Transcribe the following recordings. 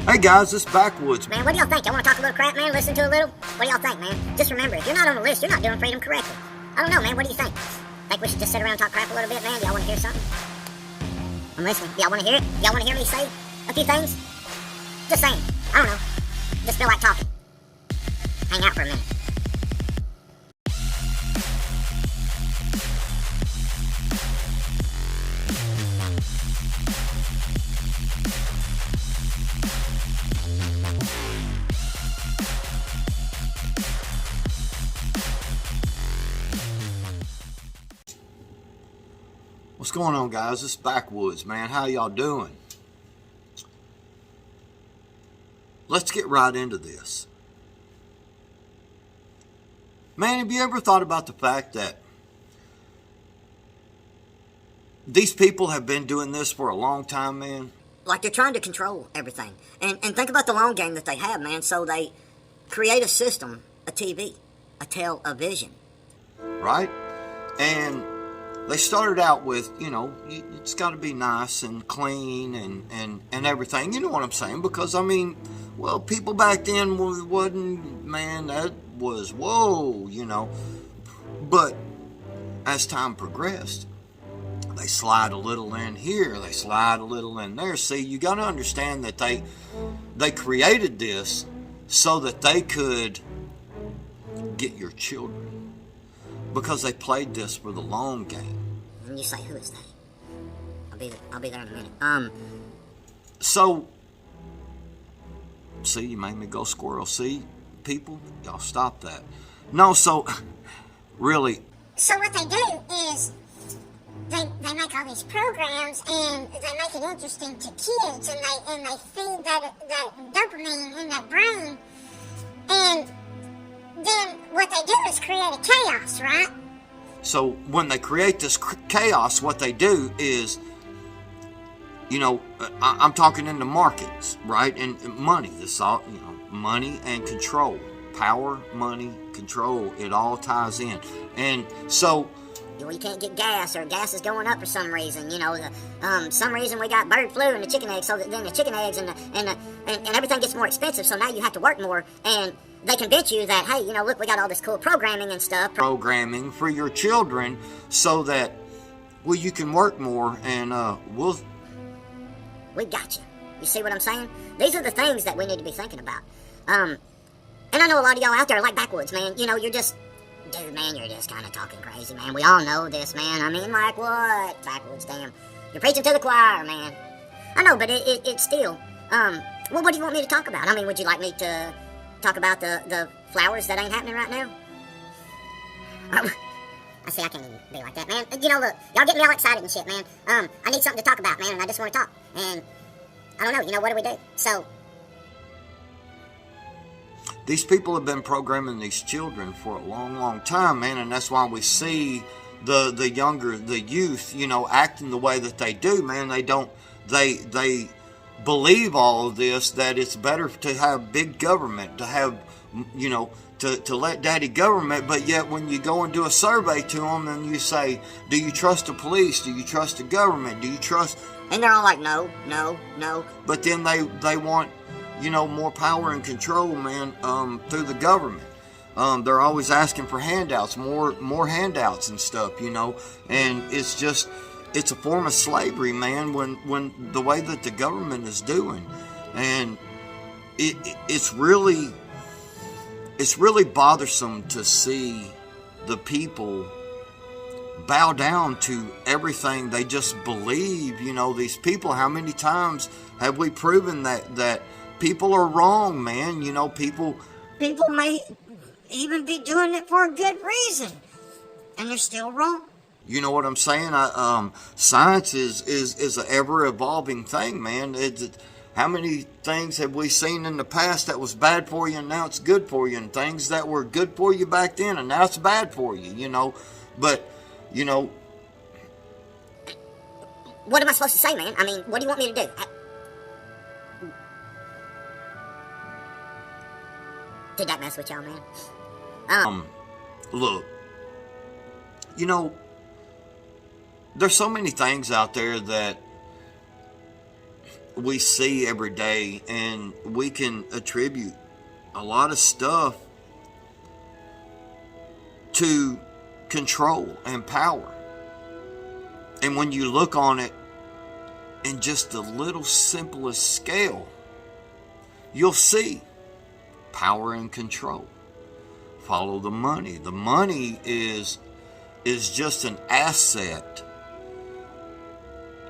Hey guys, it's Backwoods. Man, what do y'all think? Y'all want to talk a little crap, man? Listen to a little? What do y'all think, man? Just remember, if you're not on the list, you're not doing freedom correctly. I don't know, man. What do you think? Think we should just sit around and talk crap a little bit, man? Do y'all want to hear something? I'm listening. Do y'all want to hear it? Do y'all want to hear me say a few things? Just saying. I don't know. Just feel like talking. Hang out for a minute. What's going on, guys? It's Backwoods, man. How y'all doing? Let's get right into this. Man, have you ever thought about the fact that these people have been doing this for a long time, man? Like they're trying to control everything. And think about the long game that they have, man. So they create a system, a TV, a television. Right? And they started out with, it's got to be nice and clean and everything. You know what I'm saying? Because, well, people back then wasn't, man, that was, whoa, But as time progressed, they slide a little in here, they slide a little in there. See, you got to understand that they created this so that they could get your children. Because they played this for the long game. And you say, who is that? I'll be there in a minute. So, see, you made me go squirrel. See, people, y'all stop that. No, so, really. So what they do is they make all these programs and they make it interesting to kids and they feed that dopamine in their brain, and then what they do is create a chaos, right? So when they create this chaos, what they do is, I'm talking in the markets, right? And money, this all, money and control. Power, money, control, it all ties in. And so, well, you can't get gas, or gas is going up for some reason. Some reason we got bird flu and the chicken eggs, so that then the chicken eggs and everything gets more expensive. So now you have to work more, and they convince you that, hey, look, we got all this cool programming and stuff. Programming for your children so that, well, you can work more, and we got you. You see what I'm saying? These are the things that we need to be thinking about. And I know a lot of y'all out there are like Backwoods, man. You're just, dude, man, you're just kind of talking crazy, man. We all know this, man. Like what? Backwoods, damn. You're preaching to the choir, man. I know, but it's still, well, what do you want me to talk about? Would you like me to talk about the flowers that ain't happening right now? I see, I can't even be like that, man. Look, y'all get me all excited and shit, man. I need something to talk about, man, and I just want to talk. And I don't know, what do we do? So, these people have been programming these children for a long, long time, man, and that's why we see the youth, acting the way that they do, man. They believe all of this, that it's better to have big government, to have, to let daddy government, but yet when you go and do a survey to them and you say, do you trust the police? Do you trust the government? Do you trust? And they're all like, no. But then they want, more power and control, man, through the government. They're always asking for handouts, more handouts and stuff, and it's a form of slavery, man, when the way that the government is doing. And it's really bothersome to see the people bow down to everything. They just believe, these people. How many times have we proven that people are wrong, man? People may even be doing it for a good reason, and they're still wrong. You know what I'm saying? Science is an ever-evolving thing, man. How many things have we seen in the past that was bad for you and now it's good for you, and things that were good for you back then and now it's bad for you, But, what am I supposed to say, man? What do you want me to do? Did that mess with y'all, man? Look, there's so many things out there that we see every day, and we can attribute a lot of stuff to control and power. And when you look on it in just the little simplest scale, you'll see power and control. Follow the money. The money is just an asset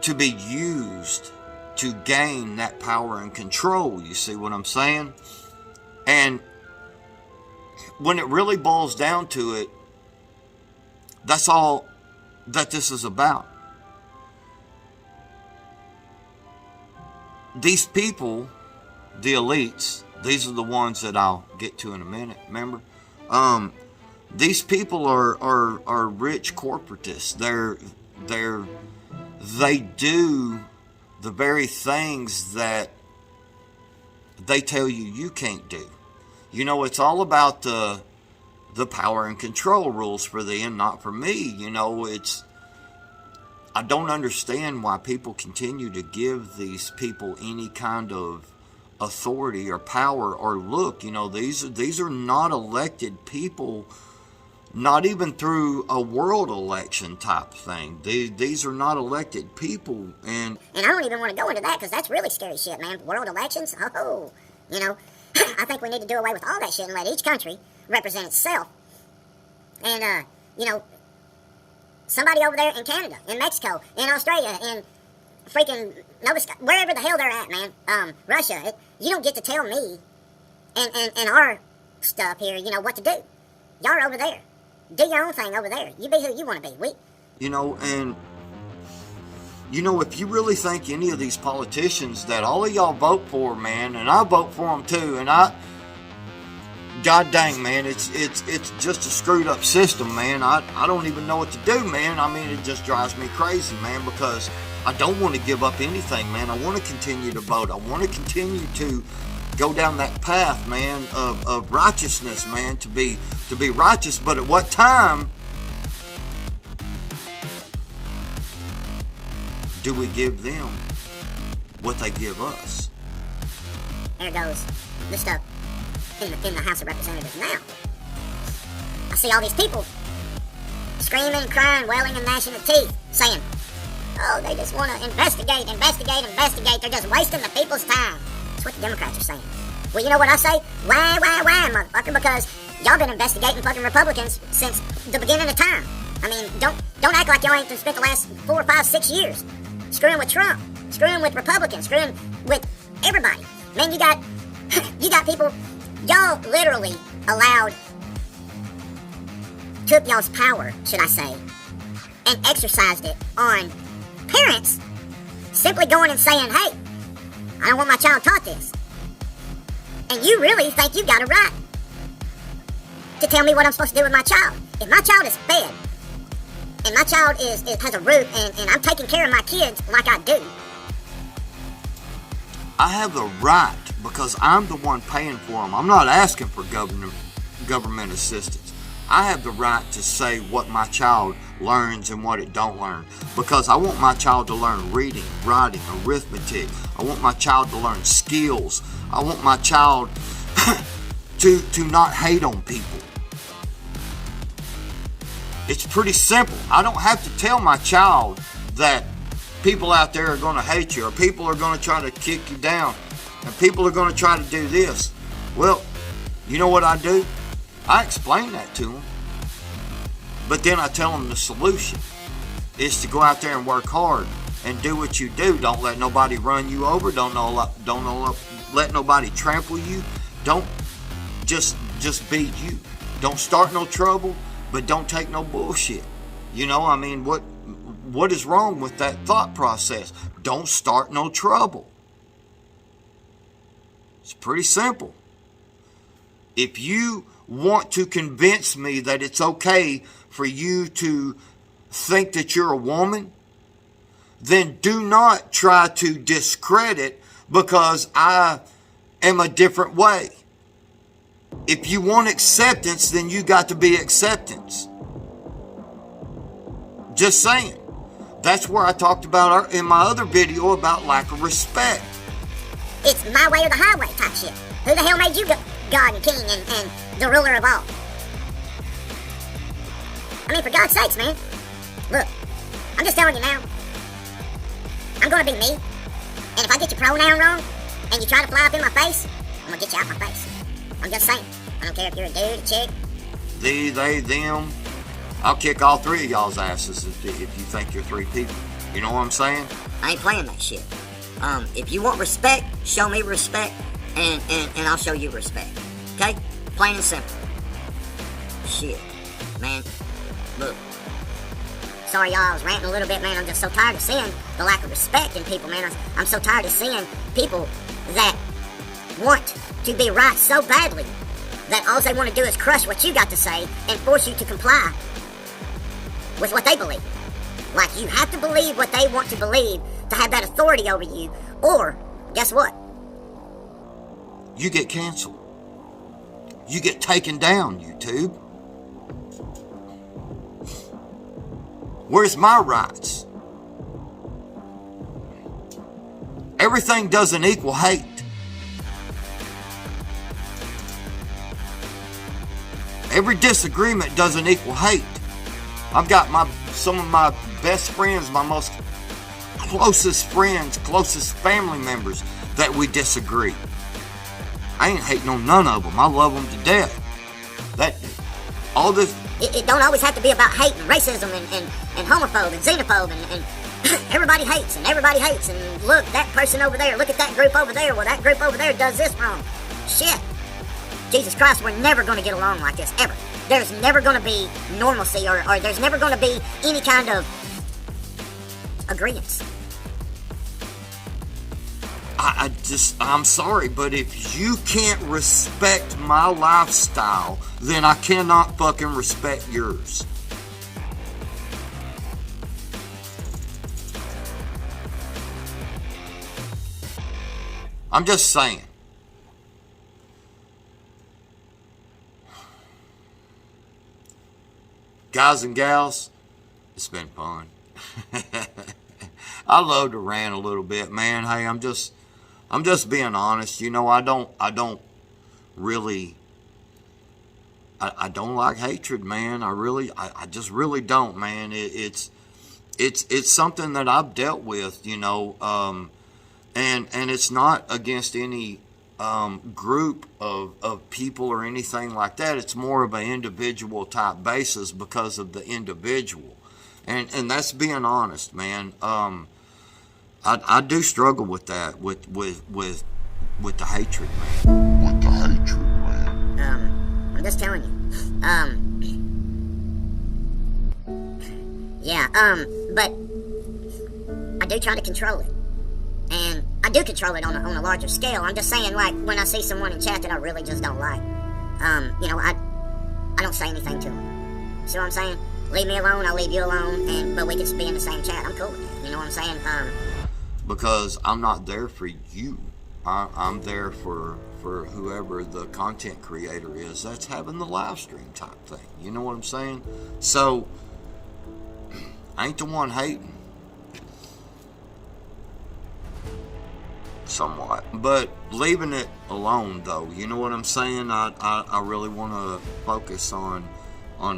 to be used to gain that power and control. You see what I'm saying? And when it really boils down to it, that's all that this is about. These people, the elites, these are the ones that I'll get to in a minute, remember? These people are rich corporatists. They do the very things that they tell you can't do. You know, it's all about the power and control rules for them, not for me. You know, I don't understand why people continue to give these people any kind of authority or power. Or look, you know, these are not elected people, not even through a world election type thing. These are not elected people. And I don't even want to go into that, because that's really scary shit, man. World elections? Oh, you know, I think we need to do away with all that shit and let each country represent itself. And, you know, somebody over there in Canada, in Mexico, in Australia, in freaking Nova Scotia, wherever the hell they're at, man, Russia, you don't get to tell me and our stuff here, you know, what to do. Y'all are over there. Do your own thing over there. You be who you want to be. You know, and, you know, if you really think any of these politicians that all of y'all vote for, man, and I vote for them too, and God dang, man, it's just a screwed up system, man. I don't even know what to do, man. I mean, it just drives me crazy, man, because I don't want to give up anything, man. I want to continue to vote. I want to continue to go down that path, man, of righteousness, man, to be righteous. But at what time do we give them what they give us? There goes the stuff in the House of Representatives now. I see all these people screaming, crying, wailing, and gnashing of teeth, saying, oh, they just want to investigate. They're just wasting the people's time. That's what the Democrats are saying. Well, you know what I say? Why, motherfucker? Because y'all been investigating fucking Republicans since the beginning of time. I mean, don't act like y'all ain't spent the last 4, 5, 6 years screwing with Trump, screwing with Republicans, screwing with everybody. Man, you got people, y'all literally took y'all's power, should I say, and exercised it on parents simply going and saying, hey, I don't want my child taught this. And you really think you got a right to tell me what I'm supposed to do with my child. If my child is fed, and my child has a roof, and I'm taking care of my kids like I do, I have the right, because I'm the one paying for them. I'm not asking for government assistance. I have the right to say what my child learns and what it don't learn, because I want my child to learn reading, writing, arithmetic. I want my child to learn skills. I want my child to not hate on people. It's pretty simple. I don't have to tell my child that people out there are going to hate you, or people are going to try to kick you down, and people are going to try to do this. Well, you know what I do? I explain that to them. But then I tell them the solution is to go out there and work hard and do what you do. Don't let nobody run you over. Don't let nobody trample you. Don't just be you. Don't start no trouble, but don't take no bullshit. You know, I mean, what is wrong with that thought process? Don't start no trouble. It's pretty simple. If you want to convince me that it's okay for you to think that you're a woman, then do not try to discredit because I am a different way. If you want acceptance, then you got to be acceptance. Just saying. That's where I talked about in my other video about lack of respect. It's my way or the highway type shit. Who the hell made you God and King and the ruler of all? I mean, for God's sakes, man. Look, I'm just telling you now. I'm gonna be me. And if I get your pronoun wrong, and you try to fly up in my face, I'm gonna get you out my face. I'm just saying. I don't care if you're a dude, a chick. Thee, they, them. I'll kick all three of y'all's asses if you think you're three people. You know what I'm saying? I ain't playing that shit. If you want respect, show me respect, and I'll show you respect. Okay? Plain and simple. Shit. Man. Look. Sorry, y'all, I was ranting a little bit, man. I'm just so tired of seeing the lack of respect in people, man. I'm so tired of seeing people that want to be right so badly that all they want to do is crush what you got to say and force you to comply with what they believe. Like, you have to believe what they want to believe to have that authority over you, or, guess what? You get canceled. You get taken down, YouTube. Where's my rights? Everything doesn't equal hate. Every disagreement doesn't equal hate. I've got some of my best friends, my most closest friends, closest family members that we disagree. I ain't hating on none of them. I love them to death. It don't always have to be about hate and racism and homophobe and xenophobe and everybody hates and look, that person over there, look at that group over there, well, that group over there does this wrong. Shit. Jesus Christ, we're never going to get along like this, ever. There's never going to be normalcy or there's never going to be any kind of agreement. I'm sorry, but if you can't respect my lifestyle, then I cannot fucking respect yours. I'm just saying. Guys and gals, it's been fun. I love to rant a little bit, man. Hey, I'm just being honest. You know, I don't like hatred, man. I just really don't, man. It's something that I've dealt with, you know, and it's not against any group of people or anything like that. It's more of an individual type basis because of the individual, and that's being honest, man. I do struggle with that, with the hatred, man. With the hatred, man. I'm just telling you. Yeah, but I do try to control it. And I do control it on a larger scale. I'm just saying, like, when I see someone in chat that I really just don't like, you know, I don't say anything to them. See what I'm saying? Leave me alone, I'll leave you alone, but we can be in the same chat. I'm cool with that. You know what I'm saying? Because I'm not there for you. I'm there for whoever the content creator is that's having the live stream type thing. You know what I'm saying? So, I ain't the one hating. Somewhat. But leaving it alone, though. You know what I'm saying? I really want to focus on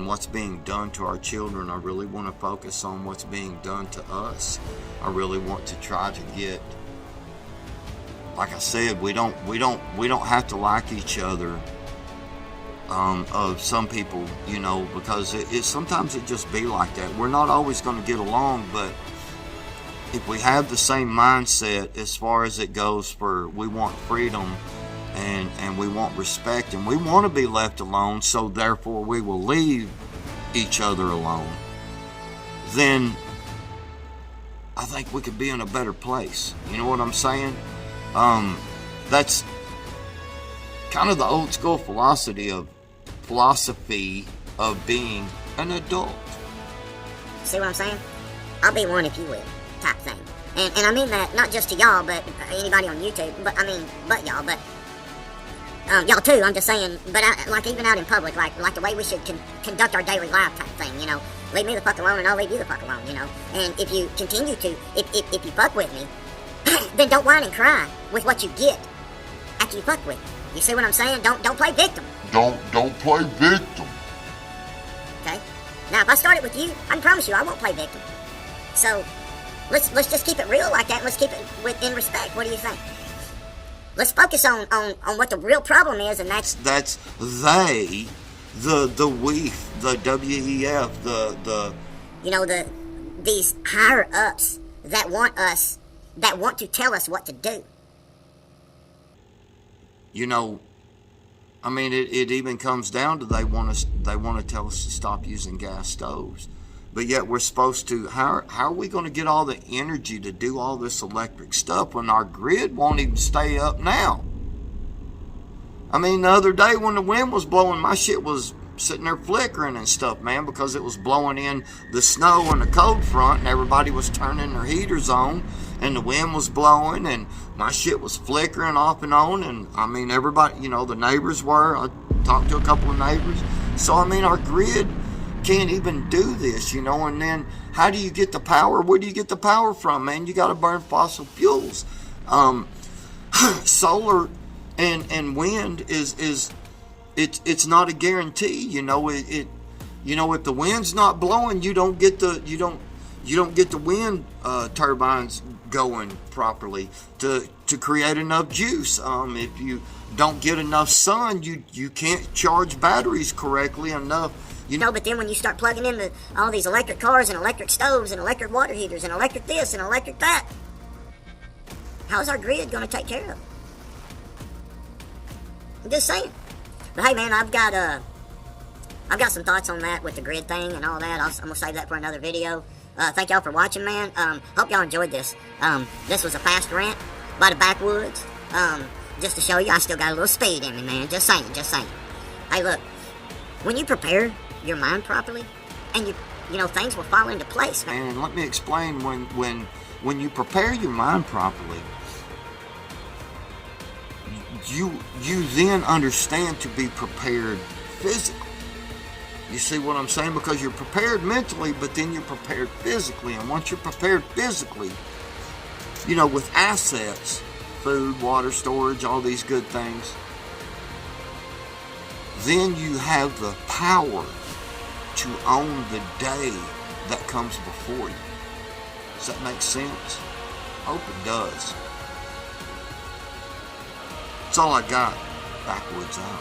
what's being done to our children. I really want to focus on what's being done to us. I really want to try to get, like I said, we don't have to like each other. Of some people, you know, because it sometimes it just be like that. We're not always going to get along, but if we have the same mindset as far as it goes for we want freedom and we want respect and we want to be left alone, so therefore we will leave each other alone, then I think we could be in a better place. You know what I'm saying? That's kind of the old school philosophy of being an adult. See what I'm saying? I'll be one if you will, type thing. And I mean that not just to y'all, but anybody on YouTube, but y'all, but y'all too, I'm just saying, but like even out in public, like the way we should conduct our daily life type thing, you know. leave me the fuck alone and I'll leave you the fuck alone, you know. And if you continue to, if you fuck with me, then don't whine and cry with what you get after you fuck with me. You see what I'm saying? Don't play victim. Don't play victim. Okay? Now, if I start it with you, I can promise you I won't play victim. So, let's just keep it real like that. Let's keep it in respect. What do you think? Let's focus on what the real problem is, and that's they, the we, the WEF, the you know, these higher ups that want to tell us what to do. You know, I mean, it even comes down to they want to tell us to stop using gas stoves, but yet we're supposed to. How are we going to get all the energy to do all this electric stuff when our grid won't even stay up now? I mean, the other day when the wind was blowing, my shit was sitting there flickering and stuff, man, because it was blowing in the snow and the cold front, and everybody was turning their heaters on, and the wind was blowing, and my shit was flickering off and on. And I mean, everybody, you know, the neighbors were. I talked to a couple of neighbors. So I mean, our grid can't even do this, you know. And then how do you get the power? Where do you get the power from, man? You got to burn fossil fuels. Solar and wind it's not a guarantee, you know. You know, if the wind's not blowing, you don't get the wind turbines going properly to create enough juice. If you don't get enough sun, you can't charge batteries correctly enough. You know, but then when you start plugging in all these electric cars and electric stoves and electric water heaters and electric this and electric that, how's our grid going to take care of it? I'm just saying. But hey, man, I've got some thoughts on that with the grid thing and all that. I'm gonna save that for another video. Thank y'all for watching, man. Hope y'all enjoyed this. This was a fast rant by the backwoods. Just to show you, I still got a little speed in me, man. Just saying. Hey, look, when you prepare your mind properly, and you know, things will fall into place, man. And let me explain, when you prepare your mind properly, you then understand to be prepared physically. You see what I'm saying? Because you're prepared mentally, but then you're prepared physically. And once you're prepared physically, you know, with assets, food, water, storage, all these good things, then you have the power to own the day that comes before you. Does that make sense? I hope it does. That's all I got. Backwoods out.